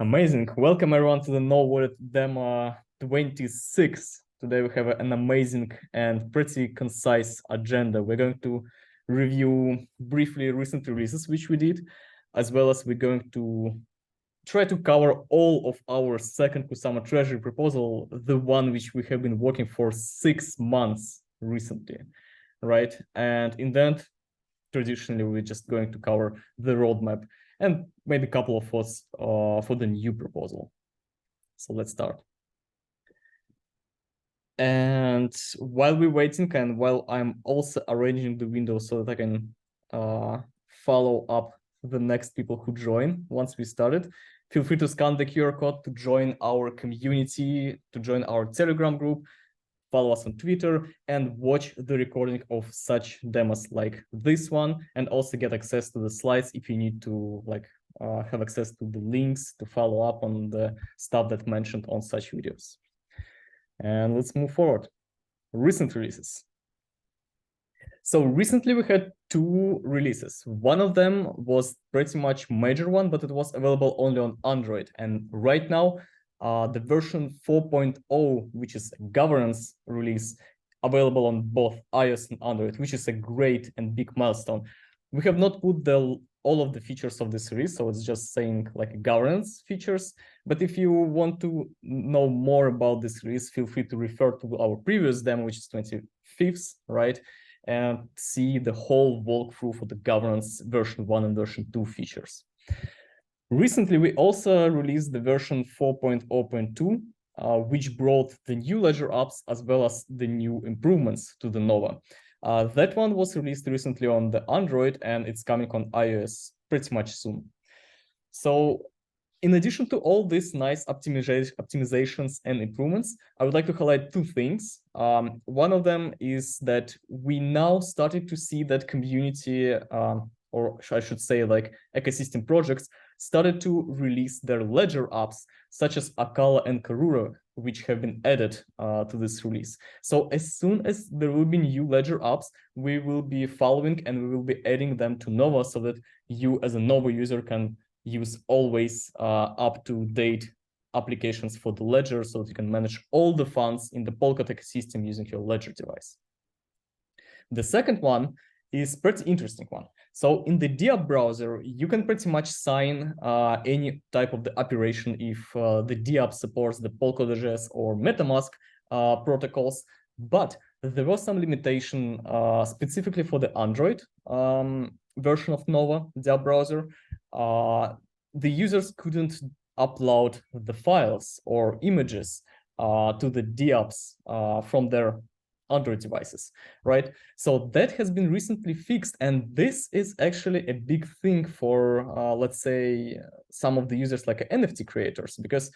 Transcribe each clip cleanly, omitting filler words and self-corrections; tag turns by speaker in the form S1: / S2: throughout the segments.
S1: Amazing. Welcome everyone to the No Wallet Demo 26. Today we have an amazing and pretty concise agenda. We're going to review briefly recent releases, which we did, as well as we're going to try to cover all of our second Kusama Treasury proposal, the one which we have been working for 6 months recently, right? And in that, traditionally, we're just going to cover the roadmap and maybe a couple of thoughts for the new proposal. So let's start. And while we're waiting and while I'm also arranging the window so that I can follow up the next people who join once we started, feel free to scan the QR code to join our community, to join our Telegram group, follow us on Twitter, and watch the recording of such demos like this one, and also get access to the slides if you need to have access to the links to follow up on the stuff that mentioned on such videos. And let's move forward. Recent releases. So recently we had 2 releases. One of them was pretty much major one, but it was available only on Android. And right now, the version 4.0, which is a governance release, available on both iOS and Android, which is a great and big milestone. We have not put all of the features of this release, so it's just saying like governance features. But if you want to know more about this release, feel free to refer to our previous demo, which is 25th, right? And see the whole walkthrough for the governance version 1 and version 2 features. Recently, we also released the version 4.0.2, which brought the new ledger apps as well as the new improvements to the Nova. That one was released recently on the Android, and it's coming on iOS pretty much soon. So in addition to all these nice optimizations and improvements, I would like to highlight 2 things. One of them is that we now started to see that community, or I should say like ecosystem projects, started to release their ledger apps, such as Akala and Karura, which have been added to this release. So as soon as there will be new ledger apps, we will be following and we will be adding them to Nova so that you as a Nova user can use always up-to-date applications for the ledger so that you can manage all the funds in the Polkadot ecosystem using your ledger device. The second one is pretty interesting one. So in the DApp browser, you can pretty much sign any type of the operation if the DApp supports the Polkadot or MetaMask protocols, but there was some limitation specifically for the Android version of Nova DApp browser. The users couldn't upload the files or images to the DApps from their Android devices, right? So that has been recently fixed, and this is actually a big thing for, let's say, some of the users like NFT creators, because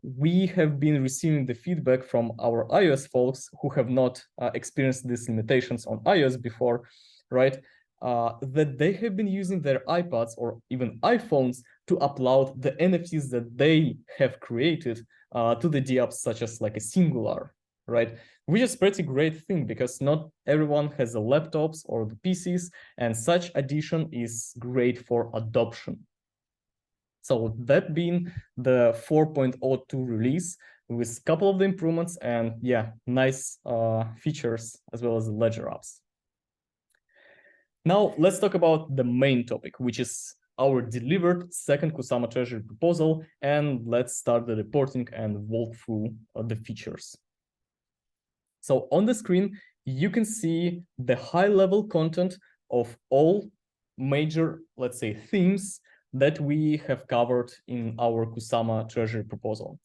S1: we have been receiving the feedback from our iOS folks who have not experienced these limitations on iOS before, right? That they have been using their iPads or even iPhones to upload the NFTs that they have created to the DApps, such as like a Singular, right? Which is a pretty great thing because not everyone has the laptops or the PCs, and such addition is great for adoption. So that being the 4.02 release with a couple of the improvements and yeah, nice features as well as the ledger apps. Now let's talk about the main topic, which is our delivered second Kusama Treasury proposal, and let's start the reporting and walk through the features. So on the screen, you can see the high-level content of all major, let's say, themes that we have covered in our Kusama Treasury proposal.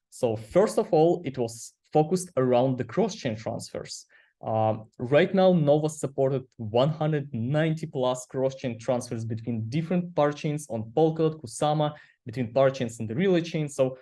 S1: So first of all, it was focused around the cross-chain transfers. Right now, Nova supported 190 plus cross-chain transfers between different parachains on Polkadot, Kusama, between parachains and the relay chain. So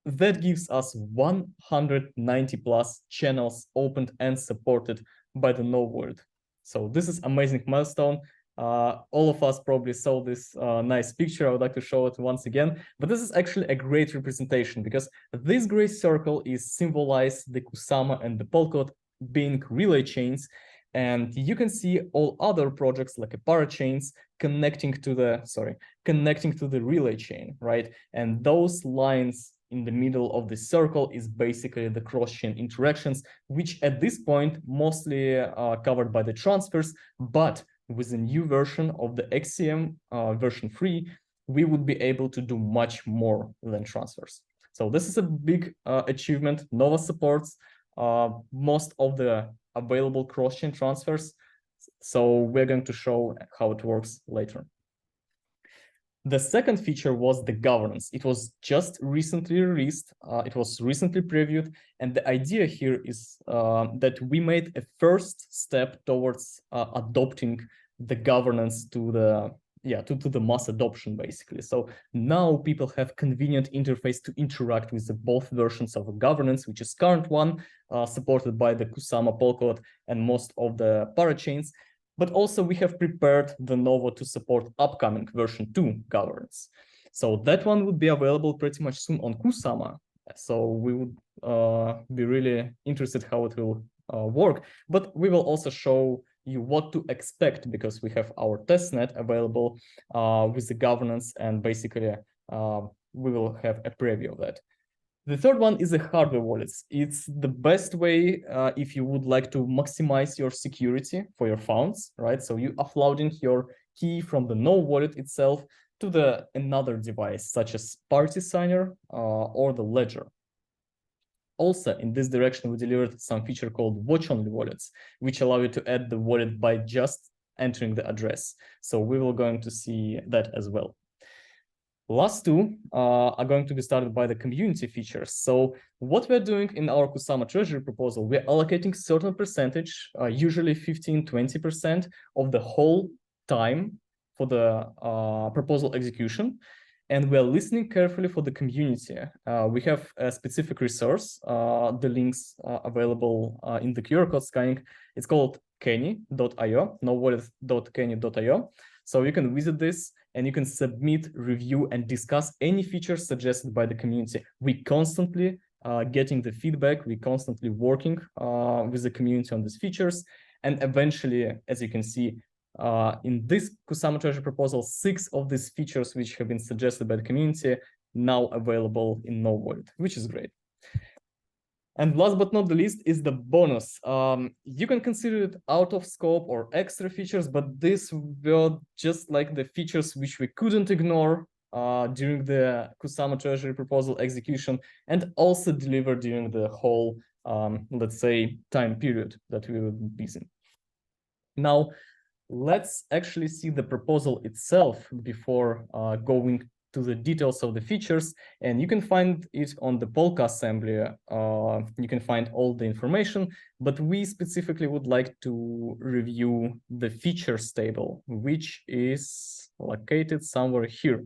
S1: that gives us 190 plus channels opened and supported by the Nova world. So this is amazing milestone. All of us probably saw this nice picture. I would like to show it once again, but this is actually a great representation because this gray circle is symbolized the Kusama and the Polkadot being relay chains, And you can see all other projects like a parachains connecting to the relay chain, right? And those lines in the middle of the circle is basically the cross-chain interactions, which at this point mostly are covered by the transfers, but with the new version of the XCM version 3, we would be able to do much more than transfers. So this is a big achievement. Nova supports most of the available cross-chain transfers. So we're going to show how it works later. The second feature was the governance. It was just recently released. It was recently previewed. And the idea here is that we made a first step towards adopting the governance to the mass adoption, basically. So now people have convenient interface to interact with the both versions of governance, which is current one, supported by the Kusama Polkadot and most of the parachains. But also we have prepared the Nova to support upcoming version 2 governance. So that one would be available pretty much soon on Kusama. So we would be really interested how it will work. But we will also show you what to expect, because we have our testnet available with the governance, and basically we will have a preview of that. The third one is the hardware wallets. It's the best way if you would like to maximize your security for your funds, right? So you uploading your key from the node wallet itself to another device, such as Parity signer or the ledger. Also, in this direction, we delivered some feature called watch-only wallets, which allow you to add the wallet by just entering the address. So we will going to see that as well. Last two are going to be started by the community features. So what we're doing in our Kusama Treasury proposal, we're allocating certain percentage, usually 15-20% of the whole time for the proposal execution. And we're listening carefully for the community. We have a specific resource, the links available in the QR code scanning. It's called kenny.io, nowallet.kenny.io. So you can visit this and you can submit, review, and discuss any features suggested by the community. We constantly getting the feedback. We constantly working with the community on these features. And eventually, as you can see, in this Kusama Treasury proposal, 6 of these features which have been suggested by the community now available in Node Wallet, which is great. And last but not the least is the bonus. You can consider it out of scope or extra features, but these were just like the features which we couldn't ignore during the Kusama Treasury proposal execution, and also delivered during the whole, let's say, time period that we were busy. Now, let's actually see the proposal itself before going to the details of the features. And you can find it on the Polka assembly. You can find all the information, but we specifically would like to review the features table, which is located somewhere here.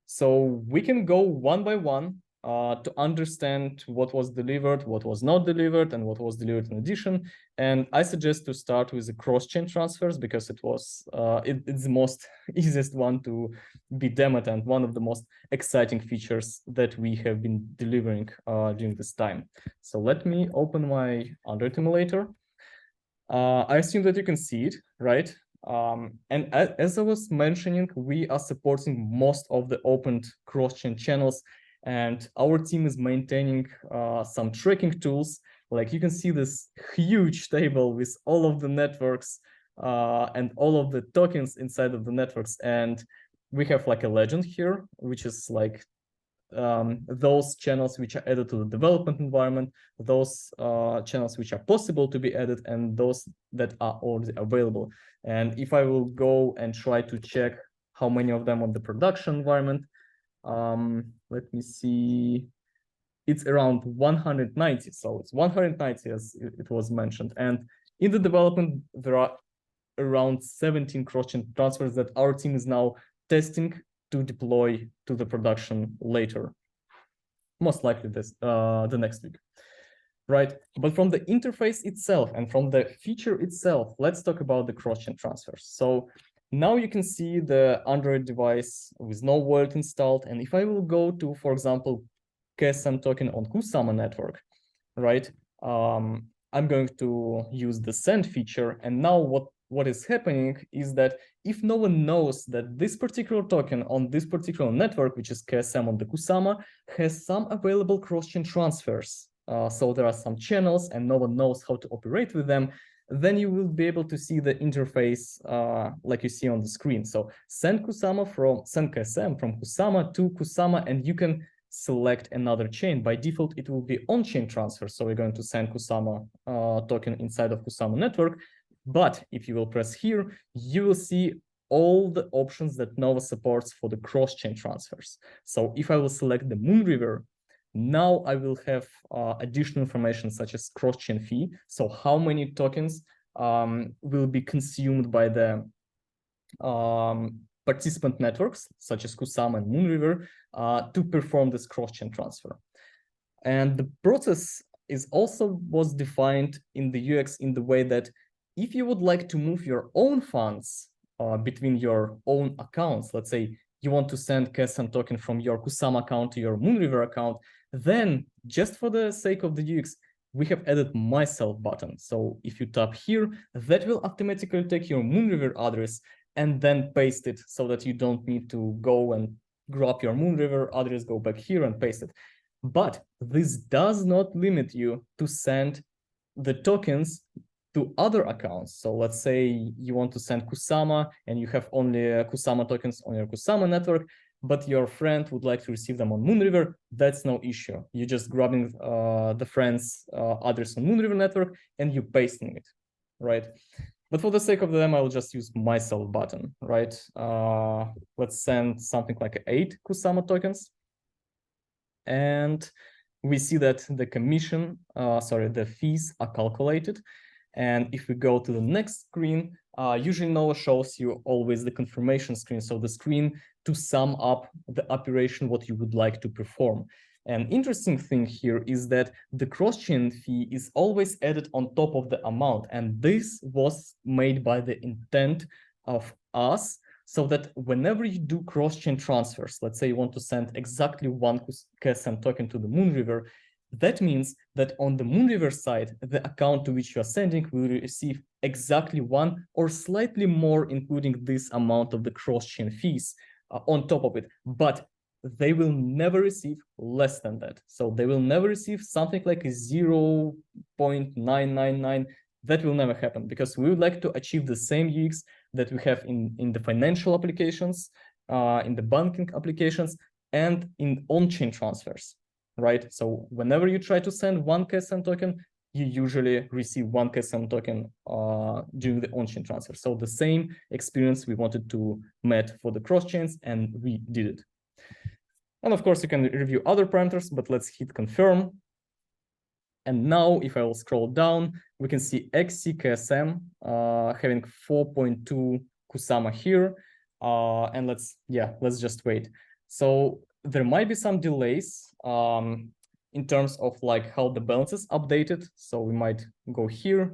S1: So we can go one by one to understand what was delivered, what was not delivered, and what was delivered in addition. And I suggest to start with the cross-chain transfers, because it was it's the most easiest one to be demoed and one of the most exciting features that we have been delivering during this time. So let me open my Android emulator. I assume that you can see it, right? And as I was mentioning, we are supporting most of the opened cross-chain channels, and our team is maintaining some tracking tools. Like you can see this huge table with all of the networks and all of the tokens inside of the networks. And we have like a legend here, which is like those channels which are added to the development environment, those channels which are possible to be added, and those that are already available. And if I will go and try to check how many of them on the production environment, let me see, it's around 190. So it's 190 as it was mentioned. And in the development, there are around 17 cross-chain transfers that our team is now testing to deploy to the production later, most likely this the next week, right? But from the interface itself and from the feature itself, let's talk about the cross-chain transfers. So now you can see the Android device with no wallet installed. And if I will go to, for example, KSM token on Kusama network, right? I'm going to use the send feature. And now what is happening is that if no one knows that this particular token on this particular network, which is KSM on the Kusama, has some available cross-chain transfers, so there are some channels and no one knows how to operate with them, then you will be able to see the interface like you see on the screen. So send KSM from Kusama to Kusama, and you can select another chain. By default, it will be on-chain transfer. So we're going to send Kusama token inside of Kusama network. But if you will press here, you will see all the options that Nova supports for the cross-chain transfers. So if I will select the Moonriver, now I will have additional information such as cross-chain fee. So how many tokens will be consumed by the participant networks, such as Kusama and Moonriver, to perform this cross-chain transfer. And the process was defined in the UX in the way that if you would like to move your own funds between your own accounts, let's say you want to send KSM token from your Kusama account to your Moonriver account, then just for the sake of the UX, we have added myself button. So if you tap here, that will automatically take your Moonriver address and then paste it so that you don't need to go and grab your Moonriver address, go back here and paste it. But this does not limit you to send the tokens to other accounts. So let's say you want to send Kusama and you have only Kusama tokens on your Kusama network, but your friend would like to receive them on Moonriver. That's no issue. You're just grabbing the friend's address on Moonriver network and you pasting it, right? But for the sake of them, I will just use myself button, right? Let's send something like 8 Kusama tokens. And we see that the fees are calculated. And if we go to the next screen, usually Nova shows you always the confirmation screen. So the screen to sum up the operation, what you would like to perform. An interesting thing here is that the cross-chain fee is always added on top of the amount. And this was made by the intent of us, so that whenever you do cross-chain transfers, let's say you want to send exactly one KSM token to the Moonriver, that means that on the Moonriver side, the account to which you are sending will receive exactly one or slightly more, including this amount of the cross-chain fees on top of it. But they will never receive less than that. So they will never receive something like a 0.999. That will never happen, because we would like to achieve the same UX that we have in the financial applications, in the banking applications, and in on-chain transfers, right? So whenever you try to send one KSM token, you usually receive one KSM token during the on-chain transfer. So the same experience we wanted to met for the cross-chains, and we did it. And of course, you can review other parameters, but let's hit confirm. And now if I will scroll down, we can see XC-KSM having 4.2 Kusama here. And let's just wait. So there might be some delays in terms of like how the balance is updated. So we might go here,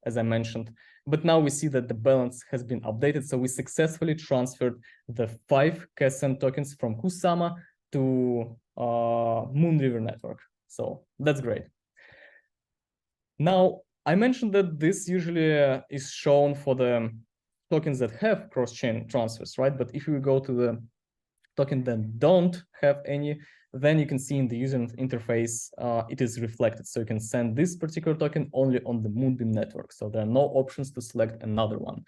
S1: as I mentioned. But now we see that the balance has been updated. So we successfully transferred the 5 KSM tokens from Kusama to Moonriver network. So that's great. Now, I mentioned that this usually is shown for the tokens that have cross-chain transfers, right? But if you go to the token that don't have any, then you can see in the user interface, it is reflected. So you can send this particular token only on the Moonbeam network. So there are no options to select another one.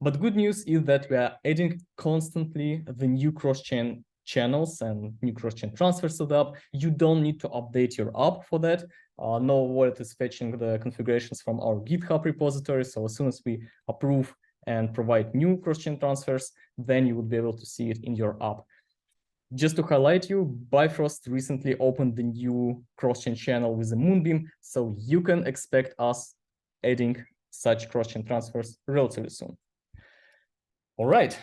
S1: But good news is that we are adding constantly the new cross-chain channels and new cross-chain transfers to the app. You don't need to update your app for that. No wallet is fetching the configurations from our GitHub repository. So as soon as we approve and provide new cross-chain transfers, then you would be able to see it in your app. Just to highlight you, Bifrost recently opened the new cross-chain channel with the Moonbeam, so you can expect us adding such cross-chain transfers relatively soon. All right,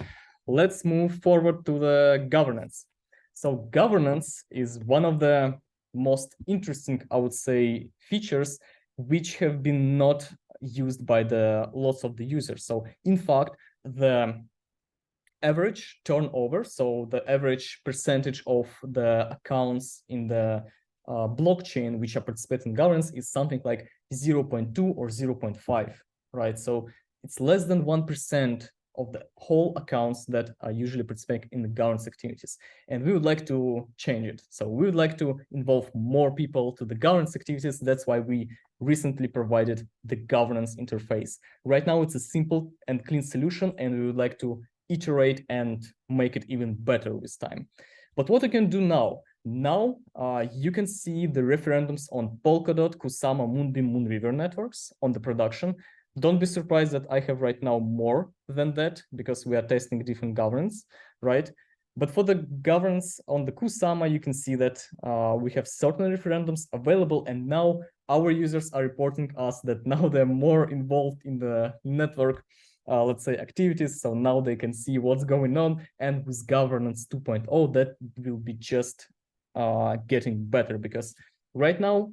S1: let's move forward to the governance. So governance is one of the most interesting, I would say, features which have been not used by the lots of the users. So in fact, the average turnover, so the average percentage of the accounts in the blockchain which are participating in governance is something like 0.2 or 0.5, right? So it's less than 1% of the whole accounts that are usually participating in the governance activities. And we would like to change it. So we would like to involve more people to the governance activities. That's why we recently provided the governance interface. Right now, it's a simple and clean solution, and we would like to iterate and make it even better with time. But what you can do now? Now you can see the referendums on Polkadot, Kusama, Moonbeam, Moonriver networks on the production. Don't be surprised that I have right now more than that because we are testing different governance, right? But for the governance on the Kusama, you can see that we have certain referendums available, and now our users are reporting us that now they're more involved in the network, let's say, activities. So now they can see what's going on, and with governance 2.0, that will be just getting better, because right now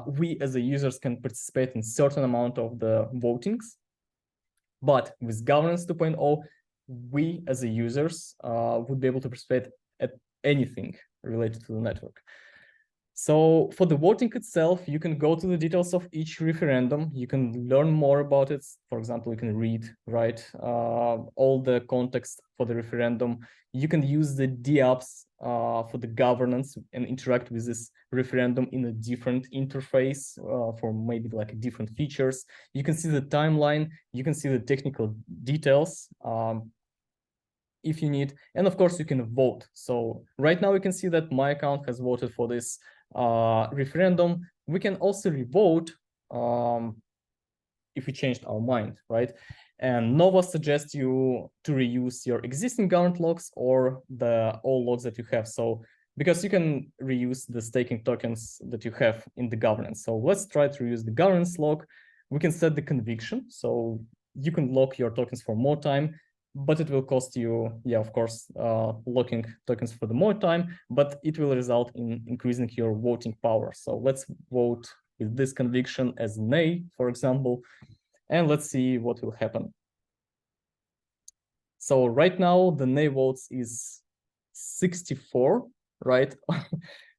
S1: we as a users can participate in certain amount of the votings, but with governance 2.0, we as a users would be able to participate at anything related to the network. So for the voting itself, you can go to the details of each referendum. You can learn more about it. For example, you can read, right, all the context for the referendum. You can use the DApps for the governance and interact with this referendum in a different interface for maybe like different features. You can see the timeline. You can see the technical details if you need. And of course, you can vote. So right now, you can see that my account has voted for this referendum. We can also revote if we changed our mind, right? And Nova suggests you to reuse your existing governance logs or the all logs that you have. So because you can reuse the staking tokens that you have in the governance. So let's try to reuse the governance log. We can set the conviction. So you can lock your tokens for more time, but it will cost you, yeah, of course, locking tokens for the more time, but it will result in increasing your voting power. So let's vote with this conviction as nay, for example, and let's see what will happen. So right now, the nay votes is 64, right?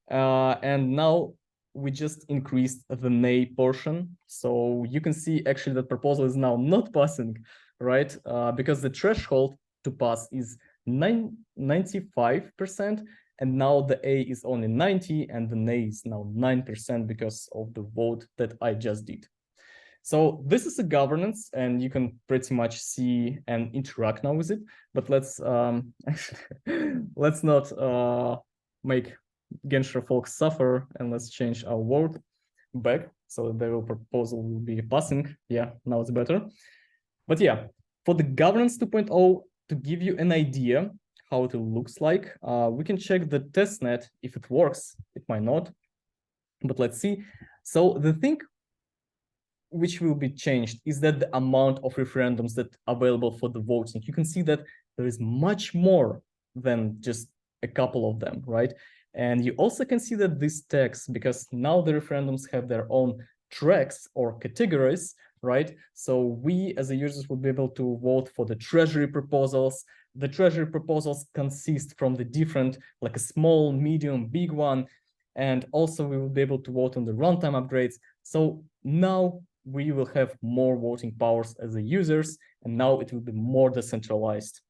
S1: And now we just increased the nay portion. So you can see actually that proposal is now not passing, right? Because the threshold to pass is 95%, and now the A is only 90, and the nay is now 9% because of the vote that I just did. So this is a governance, and you can pretty much see and interact now with it. But let's let's not make Genscher folks suffer, and let's change our vote back so the proposal will be passing. Yeah, now it's better. But yeah, for the governance 2.0, to give you an idea how it looks like, we can check the testnet if it works. It might not, but let's see. So the thing which will be changed is that the amount of referendums that are available for the voting. You can see that there is much more than just a couple of them, right? And you also can see that these tags, because now the referendums have their own tracks or categories, right? So we as a users will be able to vote for the treasury proposals. The treasury proposals consist from the different, like a small, medium, big one. And also we will be able to vote on the runtime upgrades. So now we will have more voting powers as the users, and now it will be more decentralized.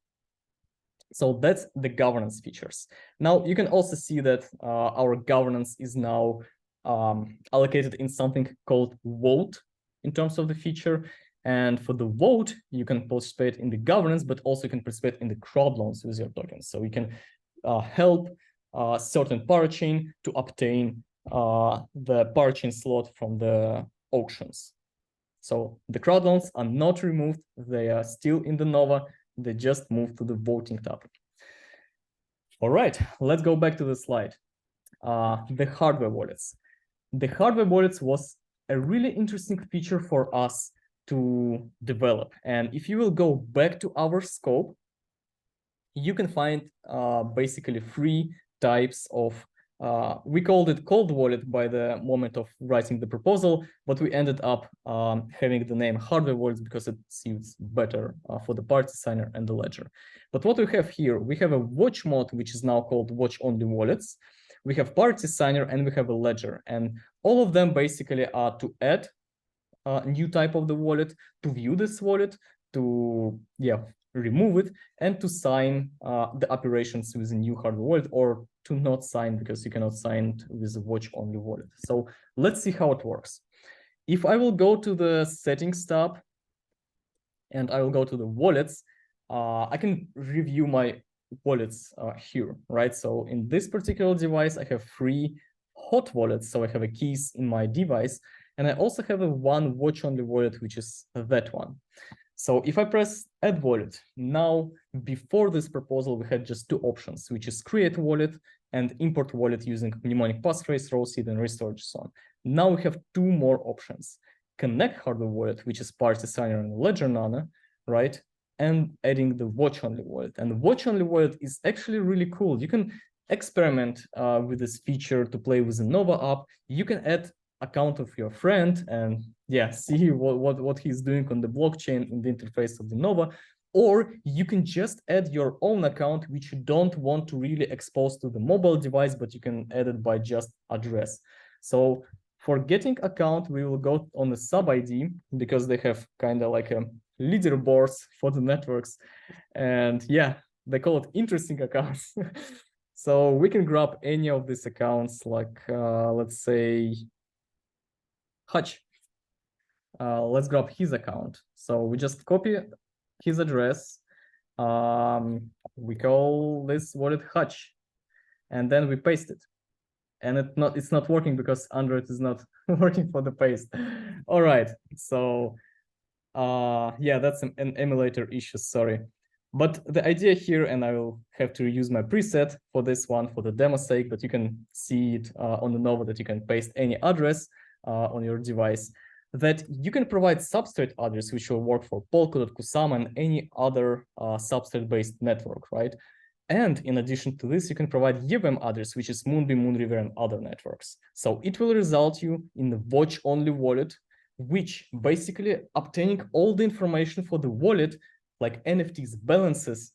S1: So that's the governance features. Now you can also see that our governance is now allocated in something called vote in terms of the feature. And for the vote, you can participate in the governance, but also you can participate in the crowd loans with your tokens. So you can help certain parachain to obtain the parachain slot from the auctions. So the crowd loans are not removed. They are still in the Nova. They just moved to the voting tab. All right, let's go back to the slide. The hardware wallets. The hardware wallets was a really interesting feature for us to develop. And if you will go back to our scope, you can find basically 3 types of we called it cold wallet by the moment of writing the proposal, but we ended up having the name hardware wallet because it suits better for the party signer and the ledger. But what we have here, we have a watch mode, which is now called watch only wallets. We have party signer and we have a ledger, and all of them basically are to add a new type of the wallet, to view this wallet, to remove it, and to sign the operations with a new hardware wallet, or to not sign because you cannot sign it with a watch-only wallet. So let's see how it works. If I will go to the settings tab and I will go to the wallets, I can review my wallets here, right? So in this particular device, I have 3 hot wallets. So I have a keys in my device, and I also have a one watch-only wallet, which is that one. So if I press add wallet, now before this proposal, we had just 2 options, which is create wallet and import wallet using mnemonic passphrase, row seed, and restorage, so on. Now we have 2 more options: connect hardware wallet, which is Parity Signer and Ledger Nano, right? And adding the watch-only wallet. And the watch-only wallet is actually really cool. You can experiment with this feature to play with the Nova app. You can add account of your friend and see what he's doing on the blockchain in the interface of the Nova, or you can just add your own account which you don't want to really expose to the mobile device, but you can add it by just address. So for getting account, we will go on the sub ID because they have kind of like a leaderboards for the networks, and they call it interesting accounts. So we can grab any of these accounts, like let's say Hutch. Let's grab his account. So we just copy his address. We call this wallet Hutch, and then we paste it. And it's not working because Android is not working for the paste. All right. So that's an emulator issue. Sorry. But the idea here, and I will have to use my preset for this one for the demo sake, but you can see it on the Nova that you can paste any address on your device, that you can provide substrate address, which will work for Polkadot, Kusama, and any other substrate-based network, right? And in addition to this, you can provide UVM address, which is Moonbeam, Moonriver, and other networks. So it will result you in the watch-only wallet, which basically obtaining all the information for the wallet, like NFTs, balances,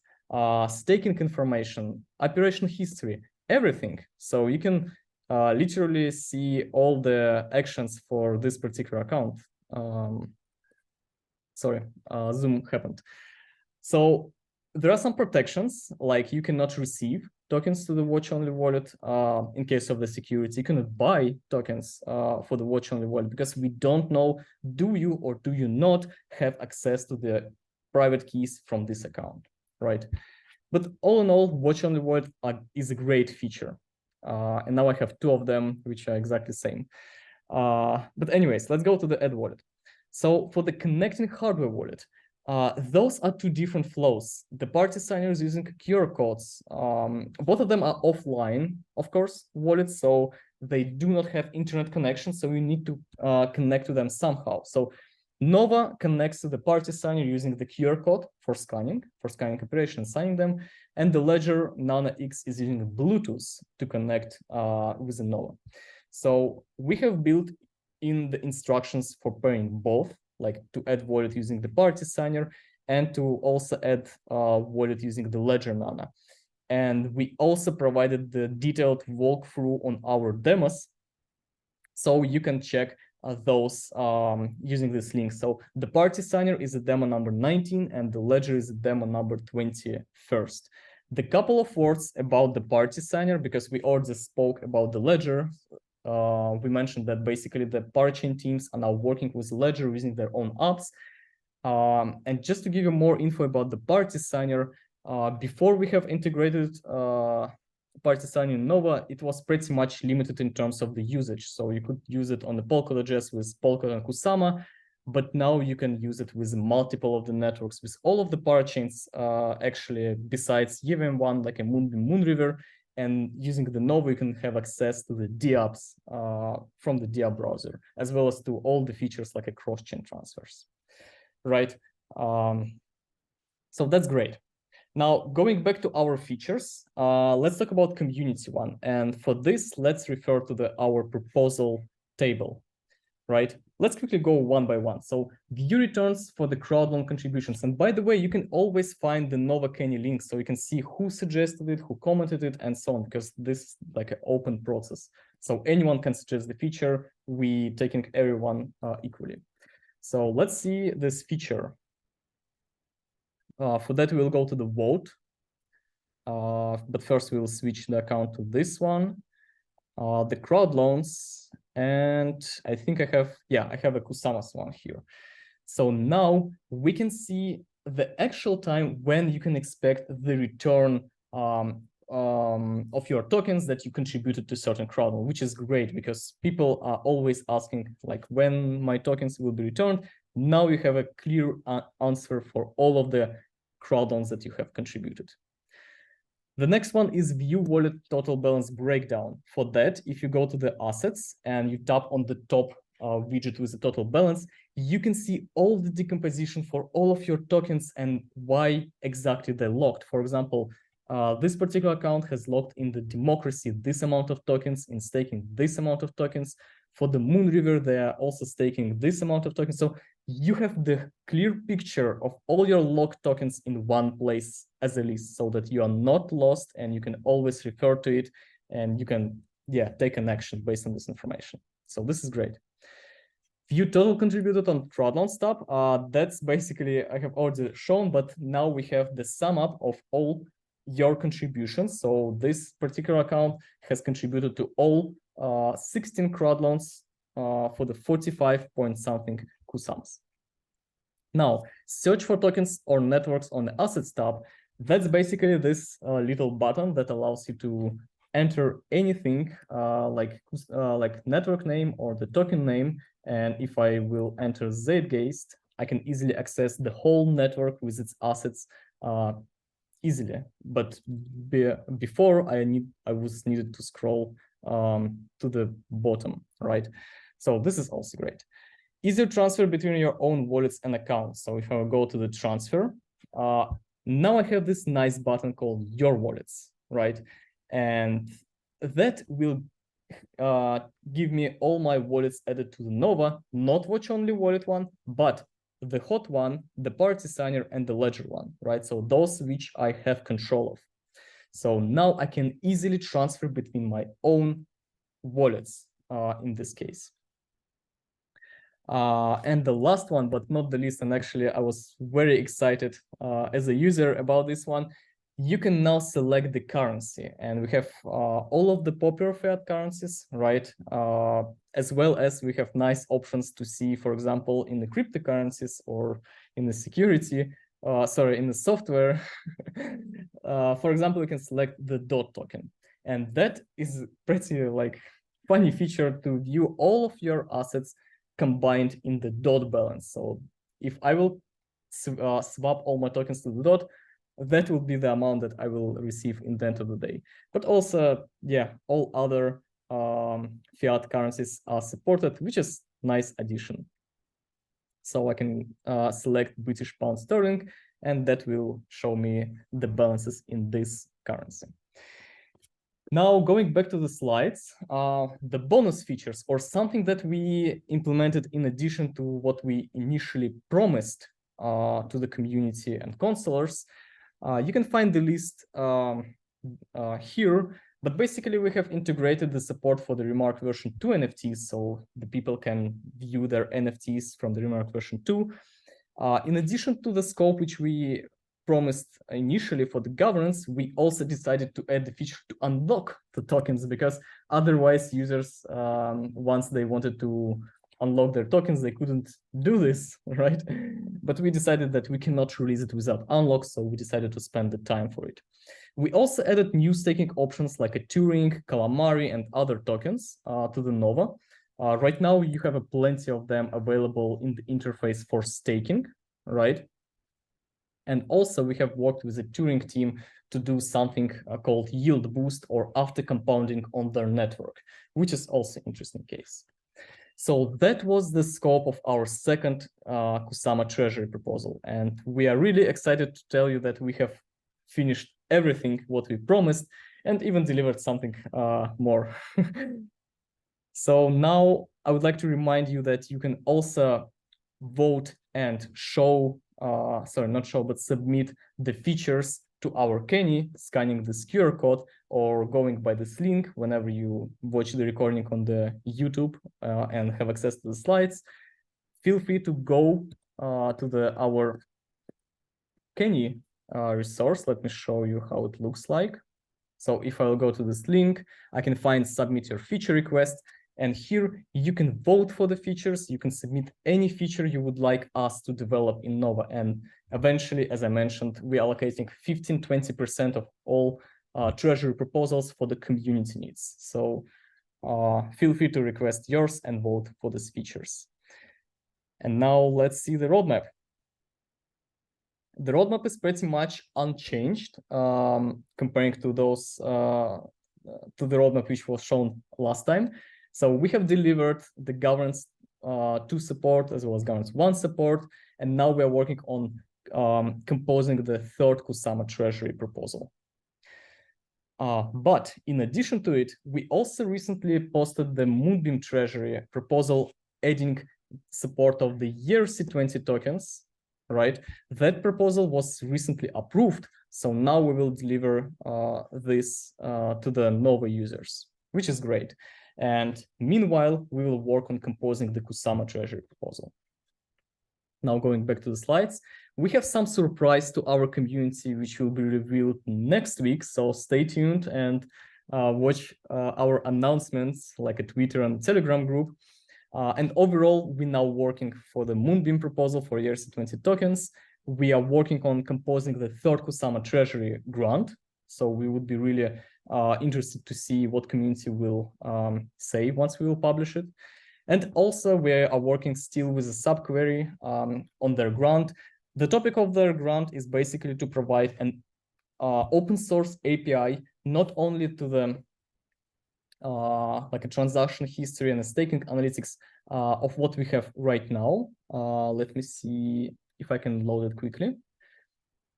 S1: staking information, operation history, everything. So you can literally see all the actions for this particular account. Zoom happened. So there are some protections, like you cannot receive tokens to the watch-only wallet in case of the security. You cannot buy tokens for the watch-only wallet because we don't know, do you or do you not have access to the private keys from this account, right? But all in all, watch-only wallet is a great feature. And now I have 2 of them, which are exactly the same. But anyways, let's go to the add wallet. So for the connecting hardware wallet, those are 2 different flows. The Parity Signer is using QR codes. Both of them are offline, of course, wallets, so they do not have internet connection, so you need to connect to them somehow. So Nova connects to the Parity Signer using the QR code for scanning operations, signing them, and the Ledger Nano X is using Bluetooth to connect with the Nova. So we have built in the instructions for pairing both, like to add wallet using the Parity Signer and to also add wallet using the Ledger Nano. And we also provided the detailed walkthrough on our demos, so you can check those using this link. So the Parity Signer is a demo number 19 and the Ledger is a demo number 21st. The couple of words about the Parity Signer, because we already spoke about the Ledger. We mentioned that basically the parachain teams are now working with Ledger using their own apps. And just to give you more info about the Parity Signer, before we have integrated Parity Signer in Nova, it was pretty much limited in terms of the usage. So you could use it on the Polkadot JS with Polkadot and Kusama, but now you can use it with multiple of the networks, with all of the parachains, actually, besides even one, like a Moonbeam, Moonriver. And using the Nova, you can have access to the DApps from the DApp browser, as well as to all the features like a cross-chain transfers, right? So that's great. Now, going back to our features, let's talk about community one. And for this, let's refer to our proposal table, right? Let's quickly go one by one. So view returns for the crowd loan contributions. And by the way, you can always find the Nova Kenny link, so you can see who suggested it, who commented it, and so on, because this is like an open process. So anyone can suggest the feature. We taking everyone equally. So let's see this feature. For that, we'll go to the vote. But first, we'll switch the account to this one, the crowd loans. And I think I have a Kusama's one here. So now we can see the actual time when you can expect the return of your tokens that you contributed to certain crowd loan, which is great because people are always asking like when my tokens will be returned. Now you have a clear answer for all of the crowd loans that you have contributed. The next one is view wallet total balance breakdown. For that, if you go to the assets and you tap on the top widget with the total balance, you can see all the decomposition for all of your tokens and why exactly they're locked. For example, this particular account has locked in the democracy this amount of tokens, in staking this amount of tokens. For the Moon River, they are also staking this amount of tokens. So you have the clear picture of all your locked tokens in one place as a list so that you are not lost and you can always refer to it and you can take an action based on this information. So this is great. View total contributed on crowdloans tab. That's basically, I have already shown, but now we have the sum up of all your contributions. So this particular account has contributed to all 16 crowdloans for the 45 point something Kusamas. Now, search for tokens or networks on the assets tab. That's basically this little button that allows you to enter anything like network name or the token name. And if I will enter Zeitgeist, I can easily access the whole network with its assets easily. But before I was needed to scroll to the bottom, right? So this is also great. Easier transfer between your own wallets and accounts. So if I go to the transfer, now I have this nice button called Your Wallets, right? And that will give me all my wallets added to the Nova, not watch only wallet one, but the hot one, the Parity signer, and the ledger one, right? So those which I have control of. So now I can easily transfer between my own wallets in this case. And the last one, but not the least, and actually I was very excited as a user about this one, you can now select the currency, and we have all of the popular fiat currencies, right? As well as we have nice options to see, for example, in the cryptocurrencies or in the security, in the software. For example, we can select the DOT token, and that is pretty like funny feature to view all of your assets combined in the DOT balance. So if I will swap all my tokens to the DOT, that will be the amount that I will receive in the end of the day. But also, all other fiat currencies are supported, which is nice addition. So I can select British pound sterling, and that will show me the balances in this currency. Now, going back to the slides, the bonus features, or something that we implemented in addition to what we initially promised to the community and counselors, you can find the list here, but basically we have integrated the support for the Remark version 2 NFTs, so the people can view their NFTs from the Remark version 2. In addition to the scope which we promised initially for the governance, we also decided to add the feature to unlock the tokens, because otherwise users, once they wanted to unlock their tokens, they couldn't do this, right? But we decided that we cannot release it without unlock, so we decided to spend the time for it. We also added new staking options like a Turing, Calamari, and other tokens to the Nova. Right now, you have plenty of them available in the interface for staking, right? And also, we have worked with the Turing team to do something called yield boost or after compounding on their network, which is also an interesting case. So that was the scope of our second Kusama Treasury proposal. And we are really excited to tell you that we have finished everything what we promised and even delivered something more. So now I would like to remind you that you can also vote and show, but submit the features to our Kenny, scanning this QR code or going by this link whenever you watch the recording on the YouTube and have access to the slides. feel free to go to our Kenny resource. Let me show you how it looks like. So if I will go to this link, I can find submit your feature request. And here you can vote for the features. You can submit any feature you would like us to develop in Nova. And eventually, as I mentioned, we're allocating 15–20% of all Treasury proposals for the community needs. So feel free to request yours and vote for these features. And now let's see the roadmap. The roadmap is pretty much unchanged comparing to those to the roadmap which was shown last time. So we have delivered the governance 2 support as well as governance 1 support, and now we are working on composing the 3rd Kusama Treasury proposal. But in addition to it, we also recently posted the Moonbeam Treasury proposal, adding support of the ERC20 tokens, right? That proposal was recently approved, so now we will deliver this to the Nova users, which is great. And meanwhile, we will work on composing the Kusama Treasury proposal. Now going back to the slides, we have some surprise to our community, which will be revealed next week. So stay tuned and watch our announcements like a Twitter and Telegram group. And overall, we're now working for the Moonbeam proposal for ERC20 tokens. We are working on composing the 3rd Kusama Treasury grant. So we would be really interested to see what community will say once we will publish it. And also we are working still with a subquery on their grant. The topic of their grant is basically to provide an open source API, not only to the like a transaction history and a staking analytics of what we have right now. Let me see if I can load it quickly.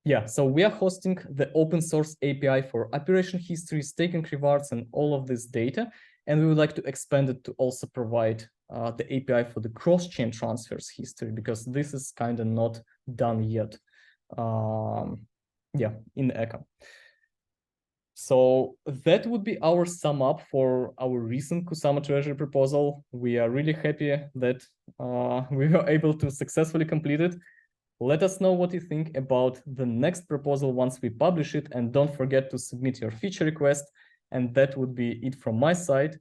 S1: Yeah, so we are hosting the open source API for operation history, staking rewards, and all of this data. And we would like to expand it to also provide the API for the cross-chain transfers history, because this is kind of not done yet. Yeah, in ECA. So that would be our sum up for our recent Kusama Treasury proposal. We are really happy that we were able to successfully complete it. Let us know what you think about the next proposal once we publish it, and don't forget to submit your feature request. And that would be it from my side.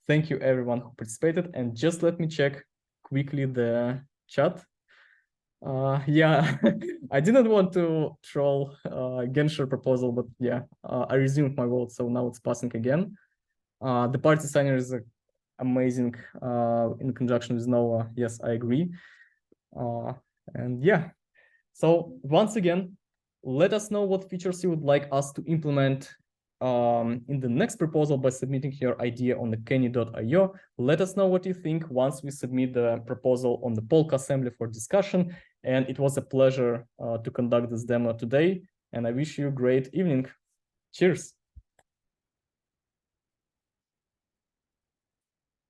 S1: Thank you everyone who participated, and just let me check quickly the chat. Yeah, I didn't want to troll Gensher proposal, but yeah, I resumed my vote, so now it's passing again. The party signer is amazing in conjunction with Nova. Yes, I agree. And yeah, so once again, let us know what features you would like us to implement in the next proposal by submitting your idea on the kenny.io. Let us know what you think once we submit the proposal on the Polka assembly for discussion. And it was a pleasure to conduct this demo today. And I wish you a great evening. Cheers.